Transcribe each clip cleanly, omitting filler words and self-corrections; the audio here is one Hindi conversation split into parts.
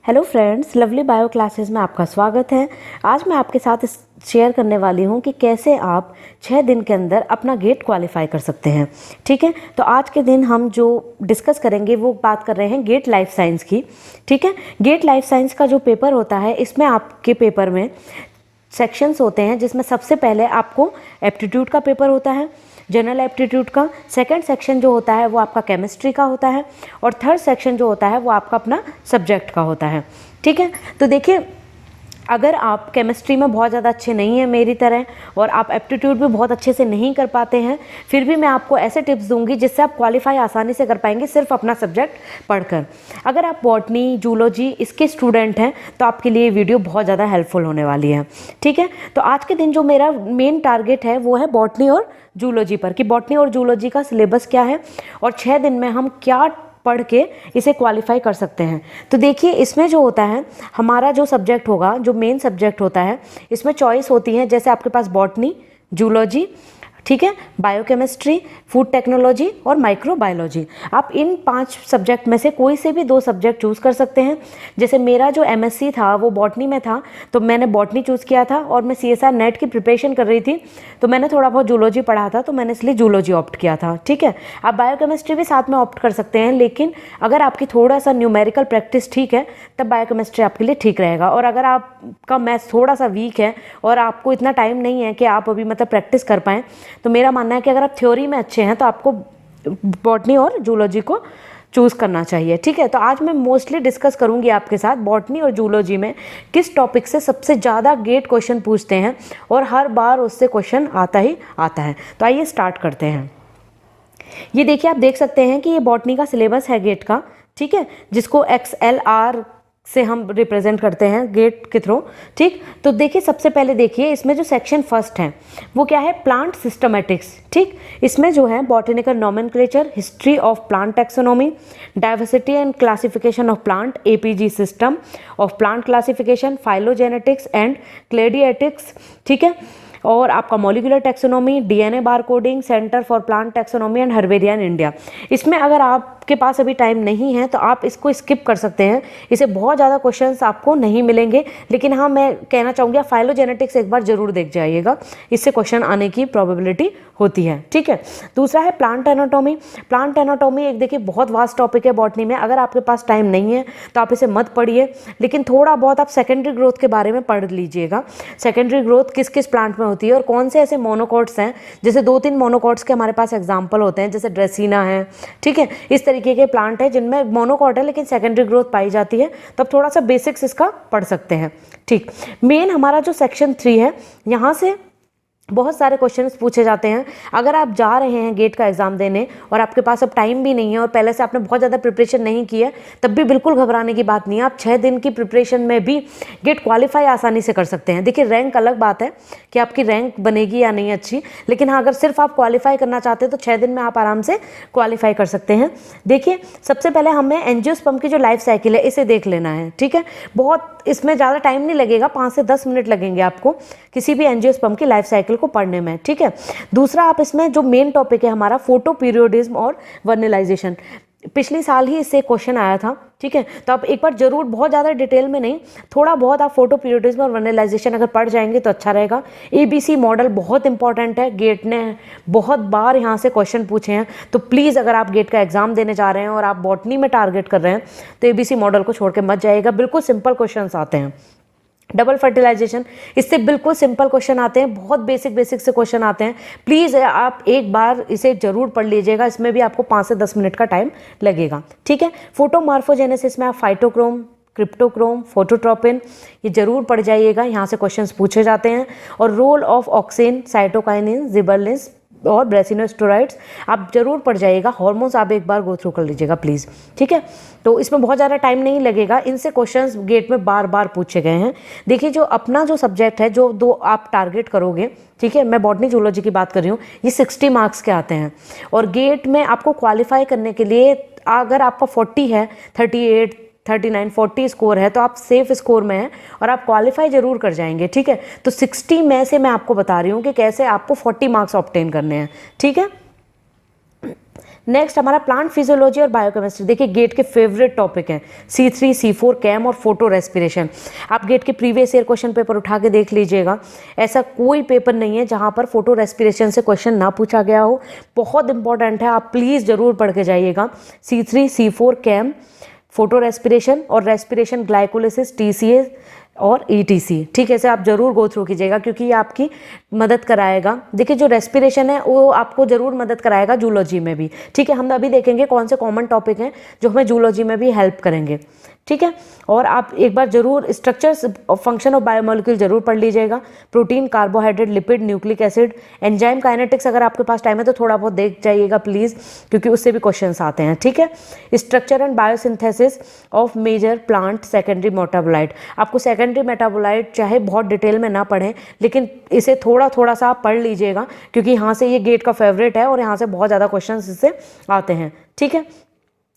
Hello friends, lovely bio classes में आपका स्वागत है। आज मैं आपके साथ शेयर करने वाली हूं कि कैसे आप 6 दिन के अंदर अपना गेट क्वालिफाई कर सकते हैं। ठीक है, तो आज के दिन हम जो डिस्कस करेंगे वो बात कर रहे हैं गेट लाइफ साइंस की। ठीक है, गेट लाइफ साइंस का जो पेपर होता है, इसमें आपके पेपर में सेक्शंस होते हैं, जिसमें सबसे पहले आपको एप्टीट्यूड का पेपर होता है, जनरल एप्टीट्यूड का। सेकंड सेक्शन जो होता है वो आपका केमिस्ट्री का होता है, और थर्ड सेक्शन जो होता है वो आपका अपना सब्जेक्ट का होता है। ठीक है, तो देखिए, अगर आप केमिस्ट्री में बहुत ज़्यादा अच्छे नहीं हैं मेरी तरह, और आप एप्टीट्यूड भी बहुत अच्छे से नहीं कर पाते हैं, फिर भी मैं आपको ऐसे टिप्स दूंगी जिससे आप क्वालिफाई आसानी से कर पाएंगे सिर्फ अपना सब्जेक्ट पढ़कर। अगर आप बॉटनी, जूलॉजी इसके स्टूडेंट हैं तो आपके लिए वीडियो बहुत ज़्यादा हेल्पफुल होने वाली है। ठीक है, तो आज के दिन जो मेरा मेन टारगेट है वो है बॉटनी और जूलॉजी पर, कि बॉटनी और जूलॉजी का सिलेबस क्या है और 6 दिन में हम क्या पढ़ के इसे क्वालिफाई कर सकते हैं। तो देखिए, इसमें जो होता है, हमारा जो सब्जेक्ट होगा, जो मेन सब्जेक्ट होता है, इसमें चॉइस होती है। जैसे आपके पास बॉटनी, जूलॉजी, ठीक है, बायोकेमिस्ट्री, फूड टेक्नोलॉजी और माइक्रोबायोलॉजी। आप इन 5 सब्जेक्ट में से कोई से भी 2 सब्जेक्ट चूज़ कर सकते हैं। जैसे मेरा जो एमएससी था वो बॉटनी में था, तो मैंने बॉटनी चूज़ किया था, और मैं सीएसआर नेट की प्रिपरेशन कर रही थी, तो मैंने थोड़ा बहुत जूलॉजी पढ़ा था, तो मैंने इसलिए जूलॉजी ऑप्ट किया था। ठीक है, आप बायोकेमिस्ट्री भी साथ में ऑप्ट कर सकते हैं, लेकिन अगर आपकी थोड़ा सा न्यूमेरिकल प्रैक्टिस ठीक है तब बायोकेमिस्ट्री आपके लिए ठीक रहेगा। और अगर आपका मैथ्स थोड़ा सा वीक है और आपको इतना टाइम नहीं है कि आप अभी प्रैक्टिस कर पाएँ, तो मेरा मानना है कि अगर आप थ्योरी में अच्छे हैं तो आपको बॉटनी और जूलॉजी को चूज़ करना चाहिए। ठीक है, तो आज मैं मोस्टली डिस्कस करूंगी आपके साथ बॉटनी और जूलॉजी में किस टॉपिक से सबसे ज़्यादा गेट क्वेश्चन पूछते हैं, और हर बार उससे क्वेश्चन आता ही आता है। तो आइए स्टार्ट करते हैं। ये देखिए, आप देख सकते हैं कि ये बॉटनी का सिलेबस है गेट का। ठीक है, जिसको XLR से हम रिप्रेजेंट करते हैं गेट के थ्रू। ठीक, तो देखिए, सबसे पहले देखिए, इसमें जो सेक्शन फर्स्ट है वो क्या है, प्लांट सिस्टमेटिक्स। ठीक, इसमें जो है botanical nomenclature, history of plant taxonomy, diversity and classification of plant, APG system of plant classification, phylogenetics and cladistics. ठीक है, और आपका molecular taxonomy, DNA barcoding, centre for plant taxonomy and herbarium India. इसमें अगर आपके पास अभी टाइम नहीं है तो आप इसको स्किप कर सकते हैं, इसे बहुत ज़्यादा क्वेश्चंस आपको नहीं मिलेंगे। लेकिन हाँ, मैं कहना चाहूँगी आप फाइलोजेनेटिक्स एक बार जरूर देख जाइएगा, इससे क्वेश्चन आने की प्रोबेबिलिटी होती है। ठीक है, दूसरा है प्लांट एनाटॉमी। प्लांट एनाटॉमी एक देखिए बहुत वास्ट टॉपिक है बॉटनी में। अगर आपके पास टाइम नहीं है तो आप इसे मत पढ़िए, लेकिन थोड़ा बहुत आप सेकेंडरी ग्रोथ के बारे में पढ़ लीजिएगा। सेकेंडरी ग्रोथ किस किस प्लांट में होती है और कौन से ऐसे मोनोकॉट्स हैं, जैसे 2-3 मोनोकॉट्स के हमारे पास एग्जाम्पल होते हैं, जैसे ड्रेसिना है। ठीक है, इस तरीके के प्लांट है जिनमें मोनोकॉट है लेकिन सेकेंडरी ग्रोथ पाई जाती है, तब थोड़ा सा बेसिक्स इसका पढ़ सकते हैं। ठीक, मेन हमारा जो सेक्शन 3 है, यहाँ से बहुत सारे क्वेश्चंस पूछे जाते हैं। अगर आप जा रहे हैं गेट का एग्जाम देने और आपके पास अब टाइम भी नहीं है और पहले से आपने बहुत ज़्यादा प्रिपरेशन नहीं की है, तब भी बिल्कुल घबराने की बात नहीं है। आप 6 दिन की प्रिपरेशन में भी गेट क्वालिफाई आसानी से कर सकते हैं। देखिए, रैंक अलग बात है कि आपकी रैंक बनेगी या नहीं अच्छी, लेकिन हाँ, अगर सिर्फ आप क्वालिफाई करना चाहते हैं तो 6 दिन में आप आराम से क्वालिफाई कर सकते हैं। देखिए, सबसे पहले हमें एंजियोस्पर्म की जो लाइफ साइकिल है इसे देख लेना है। ठीक है, बहुत इसमें ज़्यादा टाइम नहीं लगेगा, 5 से 10 मिनट लगेंगे आपको किसी भी एंजियोस्पर्म की लाइफ साइकिल को पढ़ने में। ठीक है, दूसरा, आप इसमें जो मेन टॉपिक है हमारा फोटो पीरियोडिज्म और वर्नलाइजेशन, पिछले साल ही इससे क्वेश्चन आया था। ठीक है, तो आप एक बार जरूर, बहुत ज़्यादा डिटेल में नहीं, थोड़ा बहुत आप फोटो पीरियोडिज्म और वर्नलाइजेशन अगर पढ़ जाएंगे तो अच्छा रहेगा। ABC मॉडल बहुत इंपॉर्टेंट है, गेट ने बहुत बार यहाँ से क्वेश्चन पूछे हैं, तो प्लीज़ अगर आप गेट का एग्जाम देने जा रहे हैं और आप बॉटनी में टारगेट कर रहे हैं तो ABC मॉडल को छोड़ के मत जाइएगा। बिल्कुल सिंपल क्वेश्चन आते हैं। डबल फर्टिलाइजेशन, इससे बिल्कुल सिंपल क्वेश्चन आते हैं, बहुत बेसिक से क्वेश्चन आते हैं। प्लीज़ आप एक बार इसे जरूर पढ़ लीजिएगा, इसमें भी आपको 5 से 10 मिनट का टाइम लगेगा। ठीक है, फोटोमॉर्फोजेनेसिस में आप फाइटोक्रोम, क्रिप्टोक्रोम, फोटोट्रोपिन, ये जरूर पढ़ जाइएगा, यहाँ से क्वेश्चंस पूछे जाते हैं। और role of auxin, cytokinin, gibberellins और ब्रेसिनोस्टेरॉइड्स आप जरूर पढ़ जाइएगा। हार्मोन्स आप एक बार गो थ्रू कर लीजिएगा प्लीज़। ठीक है, तो इसमें बहुत ज़्यादा टाइम नहीं लगेगा, इनसे क्वेश्चंस गेट में बार बार पूछे गए हैं। देखिए, जो अपना जो सब्जेक्ट है, जो 2 आप टारगेट करोगे, ठीक है, मैं बॉटनी जूलॉजी की बात कर रही हूँ, ये 60 मार्क्स के आते हैं। और गेट में आपको क्वालिफाई करने के लिए अगर आपका 40 है, 38, 39, 40 स्कोर है तो आप सेफ स्कोर में हैं और आप क्वालिफाई जरूर कर जाएंगे। ठीक है, तो 60 में से मैं आपको बता रही हूँ कि कैसे आपको 40 मार्क्स ऑब्टेन करने हैं। ठीक है, नेक्स्ट हमारा प्लांट फिजियोलॉजी और बायोकेमिस्ट्री। देखिए गेट के फेवरेट टॉपिक हैं C3, C4, कैम और फोटो रेस्पिरेशन। आप गेट के प्रीवियस ईयर क्वेश्चन पेपर उठा के देख लीजिएगा, ऐसा कोई पेपर नहीं है जहां पर फोटो रेस्पिरेशन से क्वेश्चन ना पूछा गया हो। बहुत इंपॉर्टेंट है, आप प्लीज़ ज़रूर पढ़ के जाइएगा। C3, C4, CAM, photorespiration और रेस्पिरेशन ग्लाइकोलिसिस, TCA और ETC। ठीक है, इसे आप जरूर गो थ्रू कीजिएगा क्योंकि ये आपकी मदद कराएगा। देखिए जो रेस्पिरेशन है वो आपको जरूर मदद कराएगा जूलॉजी में भी। ठीक है, हम अभी देखेंगे कौन से कॉमन टॉपिक हैं जो हमें जूलॉजी में भी हेल्प करेंगे। ठीक है, और आप एक बार जरूर स्ट्रक्चर्स और फंक्शन ऑफ बायोमोलिक्यूल जरूर पढ़ लीजिएगा। Protein, carbohydrate, lipid, nucleic acid, enzyme kinetics अगर आपके पास टाइम है तो थोड़ा बहुत देख जाइएगा प्लीज़, क्योंकि उससे भी क्वेश्चंस आते हैं। ठीक है, structure and biosynthesis of major plant secondary metabolite. आपको सेकेंडरी मेटाबोलाइट चाहे बहुत डिटेल में ना पढ़ें, लेकिन इसे थोड़ा थोड़ा सा आप पढ़ लीजिएगा क्योंकि यहाँ से ये गेट का फेवरेट है और यहाँ से बहुत ज़्यादा क्वेश्चन इससे आते हैं। ठीक है,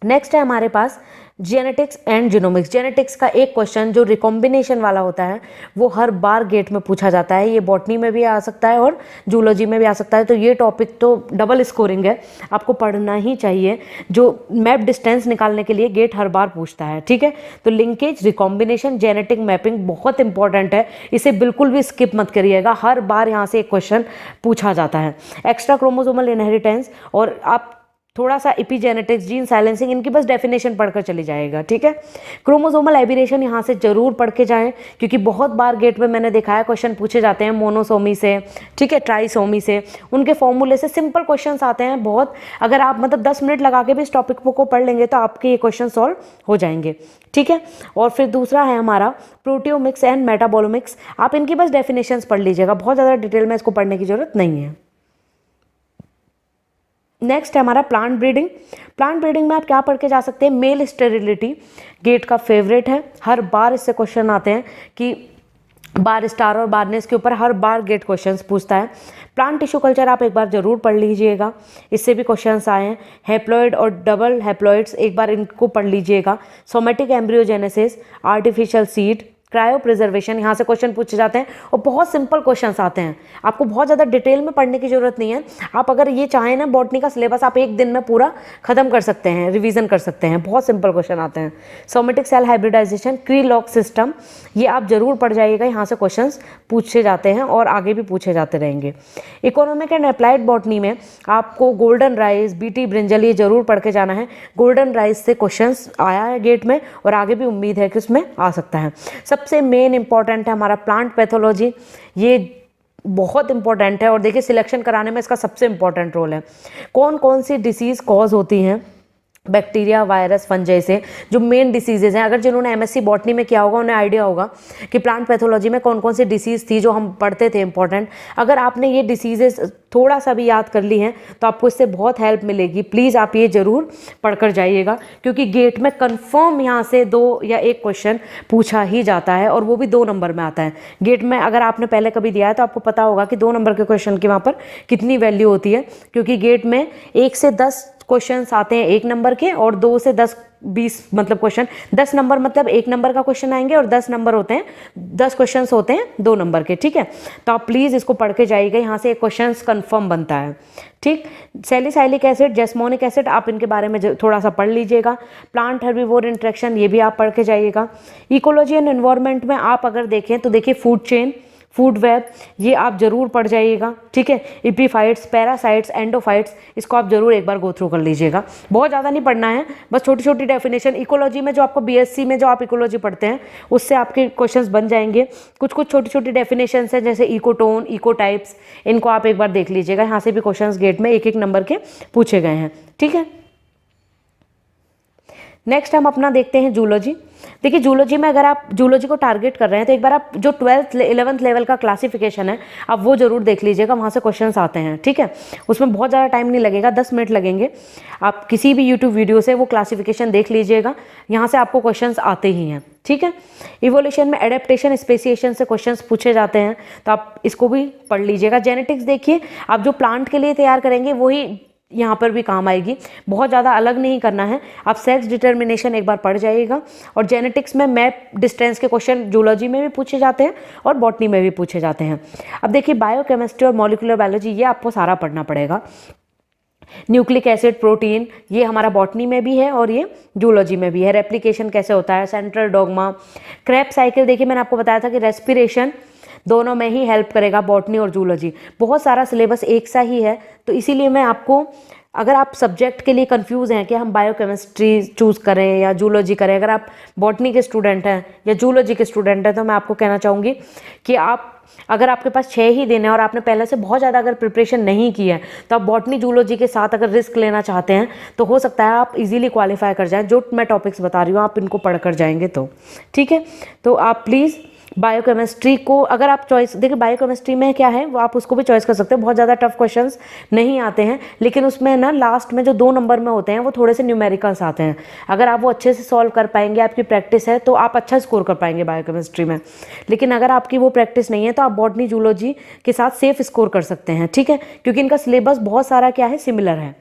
नेक्स्ट है हमारे पास जेनेटिक्स एंड जीनोमिक्स। जेनेटिक्स का एक क्वेश्चन जो रिकॉम्बिनेशन वाला होता है वो हर बार गेट में पूछा जाता है। ये बॉटनी में भी आ सकता है और जूलॉजी में भी आ सकता है, तो ये टॉपिक तो डबल स्कोरिंग है, आपको पढ़ना ही चाहिए। जो मैप डिस्टेंस निकालने के लिए गेट हर बार पूछता है। ठीक है, तो लिंकेज, रिकॉम्बिनेशन, जेनेटिक मैपिंग बहुत इंपॉर्टेंट है, इसे बिल्कुल भी स्किप मत करिएगा, हर बार यहाँ से एक क्वेश्चन पूछा जाता है। एक्स्ट्रा क्रोमोसोमल इनहेरिटेंस और आप थोड़ा सा एपिजेनेटिक्स, जीन साइलेंसिंग, इनकी बस डेफिनेशन पढ़कर चली जाएगा। ठीक है, क्रोमोसोमल एबिरेशन यहाँ से जरूर पढ़ के जाएं क्योंकि बहुत बार गेट में मैंने देखा है क्वेश्चन पूछे जाते हैं मोनोसोमी से, ठीक है, ट्राइसोमी से, उनके फॉर्मूले से सिंपल क्वेश्चंस आते हैं बहुत। अगर आप मतलब 10 मिनट लगा के भी इस टॉपिक को पढ़ लेंगे तो आपके ये क्वेश्चन सॉल्व हो जाएंगे। ठीक है, और फिर दूसरा है हमारा प्रोटियोमिक्स एंड मेटाबोलोमिक्स। आप इनकी बस डेफिनेशंस पढ़ लीजिएगा, बहुत ज़्यादा डिटेल में इसको पढ़ने की जरूरत नहीं है। नेक्स्ट है हमारा प्लांट ब्रीडिंग। प्लांट ब्रीडिंग में आप क्या पढ़ के जा सकते हैं, मेल स्टेरिलिटी गेट का फेवरेट है, हर बार इससे क्वेश्चन आते हैं कि बार स्टार और बारनेस के ऊपर हर बार गेट क्वेश्चंस पूछता है। प्लांट टिश्यू कल्चर आप एक बार जरूर पढ़ लीजिएगा, इससे भी क्वेश्चंस आए हैं। हैप्लॉइड और डबल हैप्लॉइड्स एक बार इनको पढ़ लीजिएगा। Somatic embryogenesis, artificial seed, cryo preservation, यहाँ से क्वेश्चन पूछे जाते हैं और बहुत सिंपल क्वेश्चंस आते हैं, आपको बहुत ज़्यादा डिटेल में पढ़ने की जरूरत नहीं है। आप अगर ये चाहें ना, बॉटनी का सिलेबस आप एक दिन में पूरा खत्म कर सकते हैं, रिवीजन कर सकते हैं, बहुत सिंपल क्वेश्चन आते हैं। सोमेटिक सेल हाइब्रिडाइजेशन, क्री लॉक सिस्टम, ये आप जरूर पढ़ जाइएगा, यहाँ से क्वेश्चन पूछे जाते हैं और आगे भी पूछे जाते रहेंगे। इकोनॉमिक एंड अप्लाइड बॉटनी में आपको गोल्डन राइस, बीटी ब्रिंजल, ये जरूर पढ़ के जाना है। गोल्डन राइस से क्वेश्चन आया है गेट में और आगे भी उम्मीद है कि उसमें आ सकता है। सबसे मेन इंपॉर्टेंट है हमारा प्लांट पैथोलॉजी, ये बहुत इंपॉर्टेंट है और देखिए सिलेक्शन कराने में इसका सबसे इंपॉर्टेंट रोल है। कौन कौन सी डिसीज़ कॉज होती हैं बैक्टीरिया, वायरस, फंजाई से, जो मेन डिसीजेज हैं। अगर जिन्होंने MSc बॉटनी में किया होगा उन्हें आइडिया होगा कि प्लांट पैथोलॉजी में कौन कौन सी डिसीज़ थी जो हम पढ़ते थे इंपॉर्टेंट। अगर आपने ये डिसीजेज थोड़ा सा भी याद कर ली हैं तो आपको इससे बहुत हेल्प मिलेगी। प्लीज़ आप ये ज़रूर पढ़कर जाइएगा क्योंकि गेट में कंफर्म यहाँ से 2 या 1 क्वेश्चन पूछा ही जाता है और वो भी 2 नंबर में आता है। गेट में अगर आपने पहले कभी दिया है तो आपको पता होगा कि 2 नंबर के क्वेश्चन की वहाँ पर कितनी वैल्यू होती है, क्योंकि गेट में 1 से 10 क्वेश्चंस आते हैं 1 नंबर के और 2 से 10 20 मतलब क्वेश्चन, 10 नंबर मतलब 1 नंबर का क्वेश्चन आएंगे और 10 नंबर होते हैं, 10 क्वेश्चंस होते हैं 2 नंबर के। ठीक है, तो आप प्लीज़ इसको पढ़ के जाइएगा, यहाँ से एक क्वेश्चंस कंफर्म बनता है। ठीक, सैलिसाइलिक एसिड, जैस्मोनिक एसिड, आप इनके बारे में थोड़ा सा पढ़ लीजिएगा। प्लांट हर्बीवोर इंटरेक्शन, ये भी आप पढ़ के जाइएगा। इकोलॉजी एंड एनवायरनमेंट में आप अगर देखें तो देखिए फूड चेन, फूड वेब, ये आप जरूर पढ़ जाइएगा। ठीक है, इपीफाइट्स, पैरासाइट्स, एंडोफाइट्स, इसको आप जरूर एक बार गो थ्रू कर लीजिएगा, बहुत ज़्यादा नहीं पढ़ना है, बस छोटी छोटी डेफिनेशन। इकोलॉजी में जो आपको BSc में जो आप इकोलॉजी पढ़ते हैं उससे आपके क्वेश्चंस बन जाएंगे। कुछ कुछ छोटी छोटी डेफिनेशन हैं जैसे इकोटोन, इकोटाइप्स, इनको आप एक बार देख लीजिएगा, यहाँ से भी क्वेश्चंस गेट में 1-1 नंबर के पूछे गए हैं। ठीक है, नेक्स्ट हम अपना देखते हैं जूलॉजी। देखिए जूलॉजी में अगर आप जूलॉजी को टारगेट कर रहे हैं तो एक बार आप जो 12th 11th लेवल का क्लासिफिकेशन है आप वो जरूर देख लीजिएगा, वहाँ से क्वेश्चंस आते हैं। ठीक है, उसमें बहुत ज़्यादा टाइम नहीं लगेगा, 10 मिनट लगेंगे। आप किसी भी यूट्यूब वीडियो से वो क्लासिफिकेशन देख लीजिएगा, यहाँ से आपको क्वेश्चंस आते ही हैं। ठीक है, इवोल्यूशन में एडेप्टेशन, स्पेसिएशन से क्वेश्चंस पूछे जाते हैं तो आप इसको भी पढ़ लीजिएगा। जेनेटिक्स देखिए, आप जो प्लांट के लिए तैयार करेंगे वही यहाँ पर भी काम आएगी, बहुत ज़्यादा अलग नहीं करना है। आप सेक्स डिटर्मिनेशन एक बार पढ़ जाइएगा और जेनेटिक्स में मैप डिस्टेंस के क्वेश्चन जूलॉजी में भी पूछे जाते हैं और बॉटनी में भी पूछे जाते हैं। अब देखिए बायोकेमिस्ट्री और मॉलिक्यूलर बायोलॉजी, ये आपको सारा पढ़ना पड़ेगा। न्यूक्लिक एसिड, प्रोटीन, ये हमारा बॉटनी में भी है और ये जूलॉजी में भी है। रेप्लिकेशन कैसे होता है, सेंट्रल डोग्मा, क्रेब्स साइकिल, देखिए मैंने आपको बताया था कि रेस्पिरेशन दोनों में ही हेल्प करेगा, बॉटनी और जूलॉजी। बहुत सारा सिलेबस एक सा ही है, तो इसीलिए मैं आपको, अगर आप सब्जेक्ट के लिए कंफ्यूज हैं कि हम बायोकेमिस्ट्री चूज़ करें या जूलॉजी करें, अगर आप बॉटनी के स्टूडेंट हैं या जूलॉजी के स्टूडेंट हैं, तो मैं आपको कहना चाहूँगी कि आप, अगर आपके पास 6 ही दिन है और आपने पहले से बहुत ज़्यादा अगर प्रिपरेशन नहीं की है, तो आप बॉटनी जूलॉजी के साथ अगर रिस्क लेना चाहते हैं तो हो सकता है आप इजीली क्वालिफाई कर जाएं। जो मैं टॉपिक्स बता रही हूँ आप इनको पढ़ कर जाएंगे तो ठीक है। तो आप प्लीज़ बायोकेमिस्ट्री को, अगर आप चॉइस, देखिए बायोकेमिस्ट्री में क्या है वो आप उसको भी चॉइस कर सकते हैं, बहुत ज़्यादा टफ क्वेश्चंस नहीं आते हैं, लेकिन उसमें ना लास्ट में जो 2 नंबर में होते हैं वो थोड़े से न्यूमेरिकल्स आते हैं। अगर आप वो अच्छे से सॉल्व कर पाएंगे, आपकी प्रैक्टिस है, तो आप अच्छा स्कोर कर पाएंगे बायोकेमिस्ट्री में। लेकिन अगर आपकी वो प्रैक्टिस नहीं है तो आप बॉटनी जूलॉजी के साथ सेफ स्कोर कर सकते हैं, ठीक है, क्योंकि इनका सिलेबस बहुत सारा क्या है, सिमिलर है।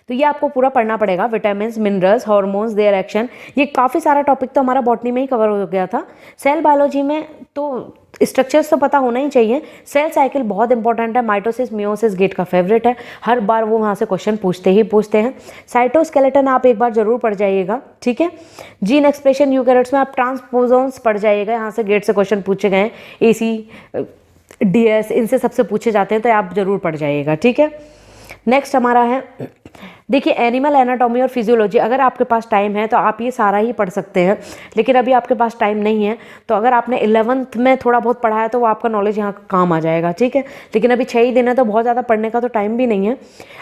तो ये आपको पूरा पढ़ना पड़ेगा, vitamins, minerals, hormones, their action, ये काफ़ी सारा टॉपिक तो हमारा बॉटनी में ही कवर हो गया था। सेल बायोलॉजी में तो स्ट्रक्चर्स तो पता होना ही चाहिए। सेल साइकिल बहुत इंपॉर्टेंट है, माइटोसिस मियोसिस गेट का फेवरेट है, हर बार वो वहाँ से क्वेश्चन पूछते ही पूछते हैं। साइटोस्केलेटन आप एक बार जरूर पढ़ जाइएगा, ठीक है। जीन एक्सप्रेशन यूकैरियोट्स में आप ट्रांसपोजोन्स पढ़ जाइएगा, यहाँ से गेट से क्वेश्चन पूछे गए हैं, AC, DS, इनसे सबसे पूछे जाते हैं, तो आप जरूर पढ़ जाइएगा, ठीक है। नेक्स्ट हमारा है, देखिए एनिमल एनाटॉमी और फिजियोलॉजी। अगर आपके पास टाइम है तो आप ये सारा ही पढ़ सकते हैं, लेकिन अभी आपके पास टाइम नहीं है, तो अगर आपने 11th में थोड़ा बहुत पढ़ा है तो वो आपका नॉलेज यहाँ काम आ जाएगा, ठीक है। लेकिन अभी 6 ही दिन है तो बहुत ज़्यादा पढ़ने का तो टाइम भी नहीं है।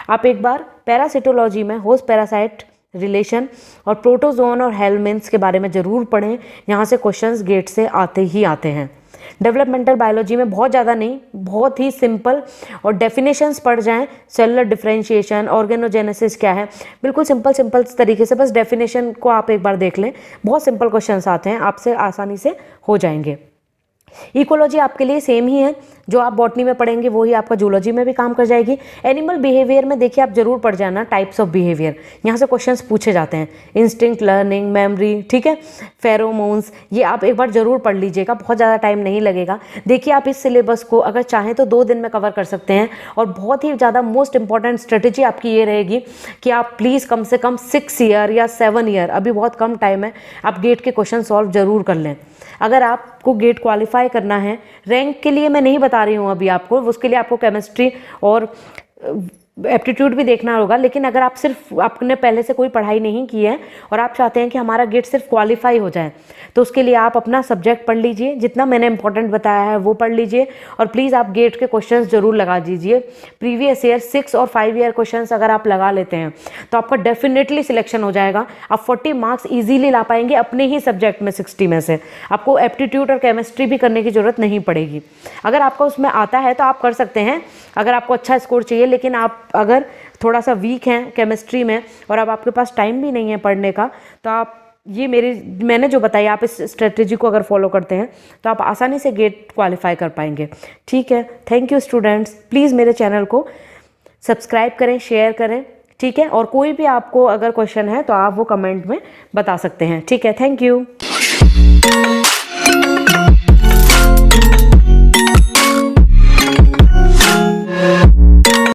आप एक बार पैरासिटोलॉजी में होस्ट पैरासाइट रिलेशन और प्रोटोजोन और हेलमिन्थ्स के बारे में ज़रूर पढ़ें, यहाँ से क्वेश्चंस गेट से आते ही आते हैं। डेवलपमेंटल बायोलॉजी में बहुत ज़्यादा नहीं, बहुत ही सिंपल और डेफिनेशंस पढ़ जाएं, सेलुलर डिफरेंशिएशन, ऑर्गेनोजेनेसिस क्या है, बिल्कुल सिंपल तरीके से बस डेफिनेशन को आप एक बार देख लें, बहुत सिंपल क्वेश्चंस आते हैं, आपसे आसानी से हो जाएंगे। इकोलॉजी आपके लिए सेम ही है, जो आप बॉटनी में पढ़ेंगे वही आपका जूलॉजी में भी काम कर जाएगी। एनिमल बिहेवियर में देखिए आप जरूर पढ़ जाना टाइप्स ऑफ बिहेवियर, यहाँ से क्वेश्चंस पूछे जाते हैं, इंस्टिंक्ट, लर्निंग, मेमोरी, ठीक है, फेरोमोन्स, ये आप एक बार जरूर पढ़ लीजिएगा, बहुत ज़्यादा टाइम नहीं लगेगा। देखिए आप इस सिलेबस को अगर चाहें तो 2 दिन में कवर कर सकते हैं, और बहुत ही ज़्यादा मोस्ट इंपॉर्टेंट स्ट्रेटेजी आपकी ये रहेगी कि आप प्लीज़ कम से कम 6 ईयर या 7 ईयर, अभी बहुत कम टाइम है, आप गेट के क्वेश्चन सॉल्व जरूर कर लें। अगर आपको गेट क्वालिफाई करना है, रैंक के लिए मैं नहीं बता रही हूँ अभी आपको, उसके लिए आपको केमिस्ट्री और एप्टीट्यूड भी देखना होगा, लेकिन अगर आप सिर्फ, आपने पहले से कोई पढ़ाई नहीं की है और आप चाहते हैं कि हमारा गेट सिर्फ क्वालिफाई हो जाए, तो उसके लिए आप अपना सब्जेक्ट पढ़ लीजिए, जितना मैंने इंपॉर्टेंट बताया है वो पढ़ लीजिए, और प्लीज़ आप गेट के क्वेश्चंस जरूर लगा दीजिए। प्रीवियस ईयर 6 और 5 ईयर क्वेश्चंस अगर आप लगा लेते हैं तो आपका डेफिनेटली सिलेक्शन हो जाएगा, आप 40 मार्क्स ईजिली ला पाएंगे अपने ही सब्जेक्ट में 60 में से, आपको एप्टीट्यूड और केमिस्ट्री भी करने की जरूरत नहीं पड़ेगी। अगर आपको उसमें आता है तो आप कर सकते हैं, अगर आपको अच्छा स्कोर चाहिए, लेकिन आप अगर थोड़ा सा वीक हैं केमिस्ट्री में और अब आपके पास टाइम भी नहीं है पढ़ने का, तो आप ये मैंने जो बताया, आप इस स्ट्रेटेजी को अगर फॉलो करते हैं तो आप आसानी से गेट क्वालिफाई कर पाएंगे, ठीक है। थैंक यू स्टूडेंट्स, प्लीज़ मेरे चैनल को सब्सक्राइब करें, शेयर करें, ठीक है, और कोई भी आपको अगर क्वेश्चन है तो आप वो कमेंट में बता सकते हैं, ठीक है। Thank you.